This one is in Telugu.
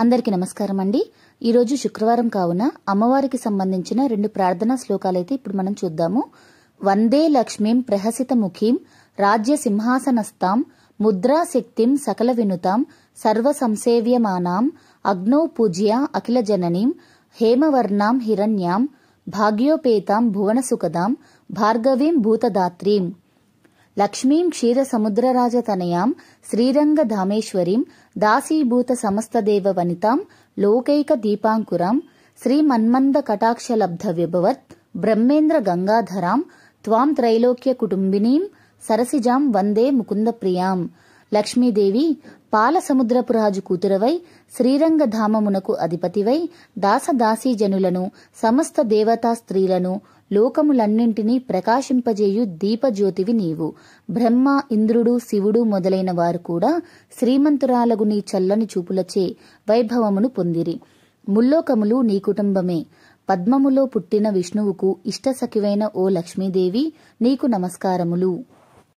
అందరికీ నమస్కారం అండి. ఈరోజు శుక్రవారం కావున అమ్మవారికి సంబంధించిన 2 ప్రార్థనా శ్లోకాలైతే ఇప్పుడు మనం చూద్దాము. వందే లక్ష్మీం ప్రహసిత ముఖీం రాజ్య సింహాసనస్థాం ముద్రా శక్తిం సకల వినుతాం సర్వ సంసేవ్యమానాం అగ్నౌ పూజ్య అఖిల జననీం హేమవర్ణాం హిరణ్యాం భాగ్యోపేతాం భువన సుఖదాం భార్గవీం భూతదాత్రీం లక్ష్మీం క్షీర సముద్రరాజతనయాం శ్రీరంగధామేశ్వరీం దాసీభూత సమస్తదేవ వనితాం లోకైక దీపాంకురాం శ్రీమన్మంద కటాక్షలబ్ధ విభవత్ బ్రహ్మేంద్ర గంగాధరాం త్వాం త్రైలోక్య కుటుంబినీం సరసిజాం వందే ముకుంద ప్రియాం. లక్ష్మీదేవి పాల సముద్రపురాజు కూతురవై శ్రీరంగధామమునకు అధిపతివై దాసదాసీ జనులను సమస్త దేవతా స్త్రీలను లోకములన్నింటినీ ప్రకాశింపజేయు దీపజ్యోతివి నీవు. బ్రహ్మ ఇంద్రుడు శివుడు మొదలైన వారు కూడా శ్రీమంతురాలగు నీ చల్లని చూపులచే వైభవమును పొందిరి. ముల్లోకములు నీ కుటుంబమే. పద్మములో పుట్టిన విష్ణువుకు ఇష్టసఖివైన ఓ లక్ష్మీదేవి నీకు నమస్కారములు.